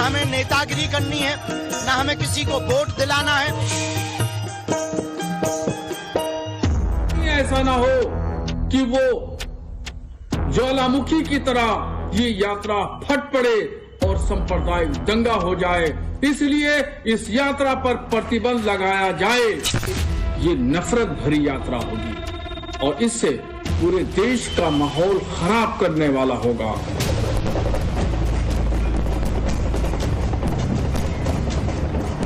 हमें नेतागिरी करनी है, ना हमें किसी को वोट दिलाना है। ऐसा ना हो कि वो ज्वालामुखी की तरह ये यात्रा फट पड़े और सांप्रदायिक दंगा हो जाए, इसलिए इस यात्रा पर प्रतिबंध लगाया जाए। ये नफरत भरी यात्रा होगी और इससे पूरे देश का माहौल खराब करने वाला होगा।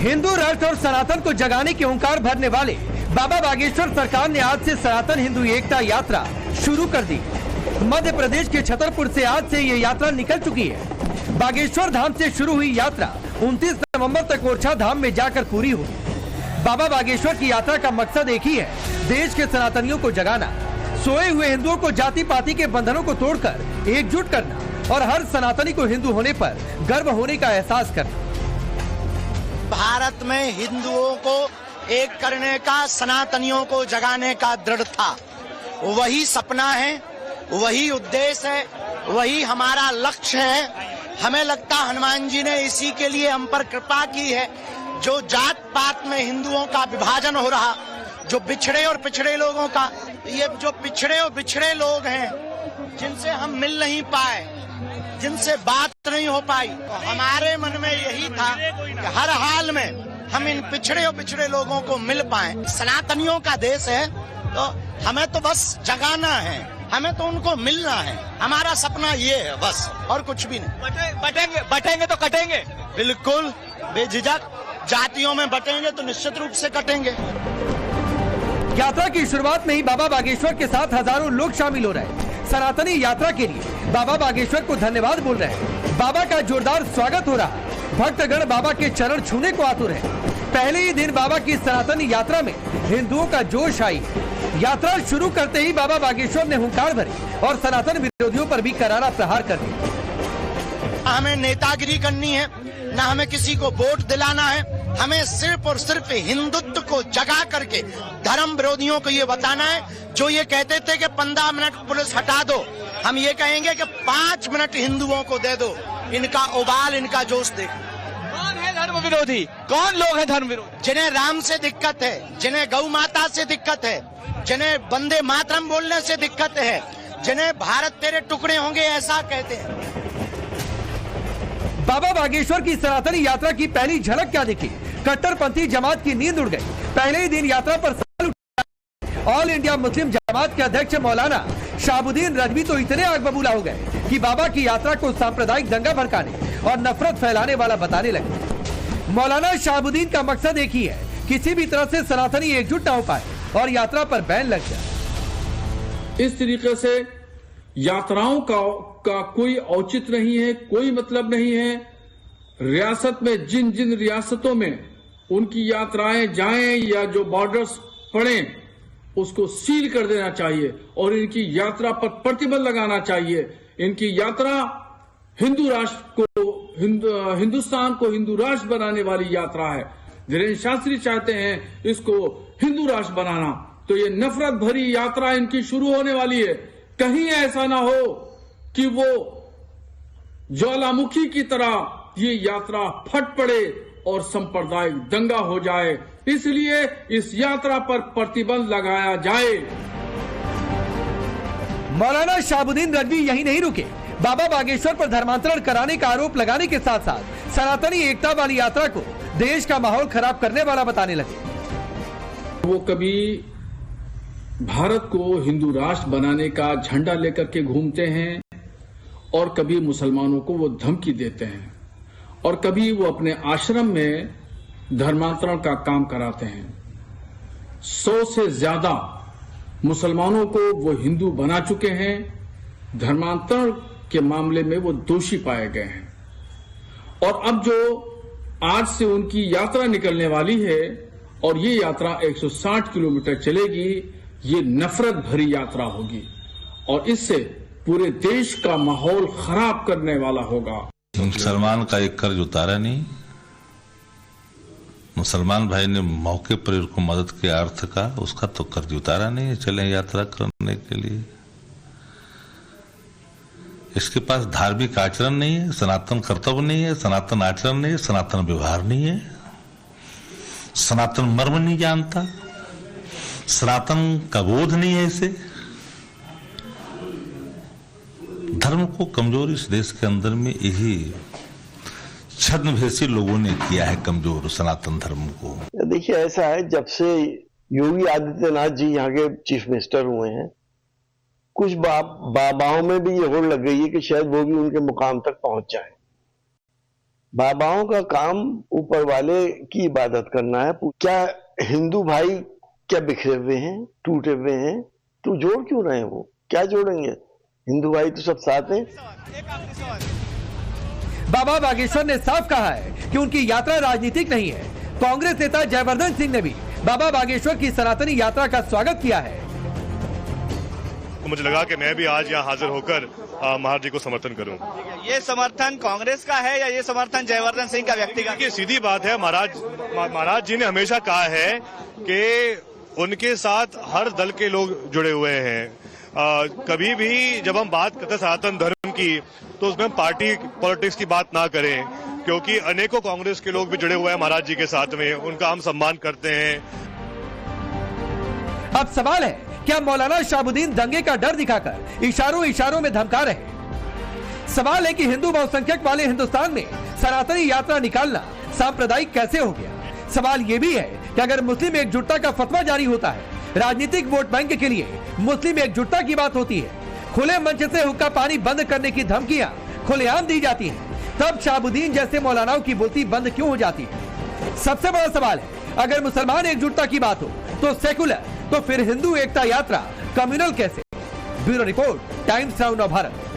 हिंदू राष्ट्र और सनातन को जगाने के हुंकार भरने वाले बाबा बागेश्वर सरकार ने आज से सनातन हिंदू एकता यात्रा शुरू कर दी। मध्य प्रदेश के छतरपुर से आज से ये यात्रा निकल चुकी है। बागेश्वर धाम से शुरू हुई यात्रा 29 नवंबर तक ओरछा धाम में जाकर पूरी होगी। बाबा बागेश्वर की यात्रा का मकसद एक ही है, देश के सनातनियों को जगाना, सोए हुए हिंदुओं को जाति पाति के बंधनों को तोड़कर एकजुट करना और हर सनातनी को हिंदू होने पर गर्व होने का एहसास करना। भारत में हिंदुओं को एक करने का, सनातनियों को जगाने का दृढ़ था, वही सपना है, वही उद्देश्य है, वही हमारा लक्ष्य है। हमें लगता हनुमान जी ने इसी के लिए हम पर कृपा की है। जो जात पात में हिंदुओं का विभाजन हो रहा, जो बिछड़े और पिछड़े लोगों का, ये जो पिछड़े और बिछड़े लोग हैं जिनसे हम मिल नहीं पाए, जिनसे बात नहीं हो पाई, तो हमारे मन में यही था कि हर हाल में हम इन पिछड़े और पिछड़े लोगों को मिल पाए। सनातनियों का देश है तो हमें तो बस जगाना है, हमें तो उनको मिलना है। हमारा सपना ये है बस, और कुछ भी नहीं। बटेंगे तो कटेंगे, बिल्कुल बेझिझक। जातियों में बटेंगे तो निश्चित रूप से कटेंगे। यात्रा की शुरुआत में ही बाबा बागेश्वर के साथ हजारों लोग शामिल हो रहे हैं। सनातनी यात्रा के लिए बाबा बागेश्वर को धन्यवाद बोल रहे हैं। बाबा का जोरदार स्वागत हो रहा। भक्तगण बाबा के चरण छूने को आतुर है। पहले ही दिन बाबा की सनातनी यात्रा में हिंदुओं का जोश आई। यात्रा शुरू करते ही बाबा बागेश्वर ने हुंकार भरी और सनातन विरोधियों पर भी करारा प्रहार कर दिया। हमें नेतागिरी करनी है, ना हमें किसी को वोट दिलाना है। हमें सिर्फ और सिर्फ हिंदुत्व को जगा करके धर्म विरोधियों को ये बताना है, जो ये कहते थे कि 15 मिनट पुलिस हटा दो, हम ये कहेंगे कि 5 मिनट हिंदुओं को दे दो। इनका उबाल, इनका जोश देखो। कौन है धर्म विरोधी? कौन लोग हैं धर्म विरोधी? जिन्हें राम से दिक्कत है, जिन्हें गौ माता से दिक्कत है, जिन्हें वंदे मातरम बोलने से दिक्कत है, जिन्हें भारत तेरे टुकड़े होंगे ऐसा कहते हैं। बाबा बागेश्वर की सनातनी यात्रा की पहली झलक क्या दिखी? कट्टरपंथी जमात की नींद उड़ गई। पहले ही दिन यात्रा पर सवाल उठा। ऑल इंडिया मुस्लिम जमात के अध्यक्ष मौलाना शाहबुद्दीन रजवी तो इतने आग बबूला हो गए कि बाबा की यात्रा को सांप्रदायिक दंगा भड़काने और नफरत फैलाने वाला बताने लगे। मौलाना शाहबुद्दीन का मकसद एक ही है, किसी भी तरह से सनातनी एकजुट न हो पाए और यात्रा पर बैन लग जाए। इस तरीके से यात्राओं का कोई औचित्य नहीं है, कोई मतलब नहीं है। रियासत में जिन जिन रियासतों में उनकी यात्राएं जाएं या जो बॉर्डर्स पड़े, उसको सील कर देना चाहिए और इनकी यात्रा पर प्रतिबंध लगाना चाहिए। इनकी यात्रा हिंदू राष्ट्र को, हिंदुस्तान को हिंदू राष्ट्र बनाने वाली यात्रा है। धीरेन्द्र शास्त्री चाहते हैं इसको हिंदू राष्ट्र बनाना, तो ये नफरत भरी यात्रा इनकी शुरू होने वाली है। कहीं ऐसा ना हो कि वो ज्वालामुखी की तरह ये यात्रा फट पड़े और सांप्रदायिक दंगा हो जाए, इसलिए इस यात्रा पर प्रतिबंध लगाया जाए। मौलाना शाहबुद्दीन रजवी यही नहीं रुके। बाबा बागेश्वर पर धर्मांतरण कराने का आरोप लगाने के साथ साथ सनातनी एकता वाली यात्रा को देश का माहौल खराब करने वाला बताने लगे। वो कभी भारत को हिंदू राष्ट्र बनाने का झंडा लेकर के घूमते हैं और कभी मुसलमानों को वो धमकी देते हैं और कभी वो अपने आश्रम में धर्मांतरण का काम कराते हैं। 100 से ज्यादा मुसलमानों को वो हिंदू बना चुके हैं। धर्मांतरण के मामले में वो दोषी पाए गए हैं और अब जो आज से उनकी यात्रा निकलने वाली है और ये यात्रा 160 किलोमीटर चलेगी, ये नफरत भरी यात्रा होगी और इससे पूरे देश का माहौल खराब करने वाला होगा। मुसलमान का एक कर्ज उतारा नहीं। मुसलमान भाई ने मौके पर उनको मदद के अर्थ का उसका तो कर्ज उतारा नहीं है। चले यात्रा करने के लिए इसके पास धार्मिक आचरण नहीं है, सनातन कर्तव्य नहीं है, सनातन आचरण नहीं है, सनातन व्यवहार नहीं है, सनातन मर्म नहीं जानता, सनातन का बोध नहीं है इसे। धर्म को कमजोर इस देश के अंदर में यही छद्मवेशी लोगों ने किया है, कमजोर सनातन धर्म को। देखिए ऐसा है, जब से योगी आदित्यनाथ जी यहाँ के चीफ मिनिस्टर हुए हैं, कुछ बाबाओं में भी ये होड़ लग गई है कि शायद वो भी उनके मुकाम तक पहुंच जाए। बाबाओं का काम ऊपर वाले की इबादत करना है। क्या हिंदू भाई क्या बिखरे हुए हैं, टूटे हुए हैं, तो जोड़ क्यों रहे हैं? वो क्या जोड़ेंगे? हिंदू भाई तो सब साथ हैं। बाबा बागेश्वर ने साफ कहा है कि उनकी यात्रा राजनीतिक नहीं है। कांग्रेस नेता जयवर्धन सिंह ने भी बाबा बागेश्वर की सनातनी यात्रा का स्वागत किया है। तो मुझे लगा कि मैं भी आज यहाँ हाजिर होकर महाराज जी को समर्थन करूं। ये समर्थन कांग्रेस का है या ये समर्थन जयवर्धन सिंह का व्यक्तिगत? ये सीधी बात है, महाराज जी ने हमेशा कहा है कि उनके साथ हर दल के लोग जुड़े हुए हैं। कभी भी जब हम बात करते हैं सनातन धर्म की, तो उसमें हम पार्टी पॉलिटिक्स की बात ना करें, क्योंकि अनेकों कांग्रेस के लोग भी जुड़े हुए हैं महाराज जी के साथ में, उनका हम सम्मान करते हैं। अब सवाल है, क्या मौलाना शहाबुद्दीन दंगे का डर दिखाकर इशारों में धमका रहे? सवाल है कि हिंदू बहुसंख्यक वाले हिंदुस्तान में सनातनी यात्रा निकालना सांप्रदायिक कैसे हो गया? सवाल ये भी है कि अगर मुस्लिम एकजुटता का फतवा जारी होता है, राजनीतिक वोट बैंक के लिए मुस्लिम एकजुटता की बात होती है, खुले मंच से हुक्का पानी बंद करने की धमकियां खुलेआम दी जाती हैं, तब शहाबुद्दीन जैसे मौलानाओं की बोलती बंद क्यों हो जाती है? सबसे बड़ा सवाल है, अगर मुसलमान एकजुटता की बात हो तो सेकुलर, तो फिर हिंदू एकता यात्रा कम्युनल कैसे? Bureau report, times now Bharat.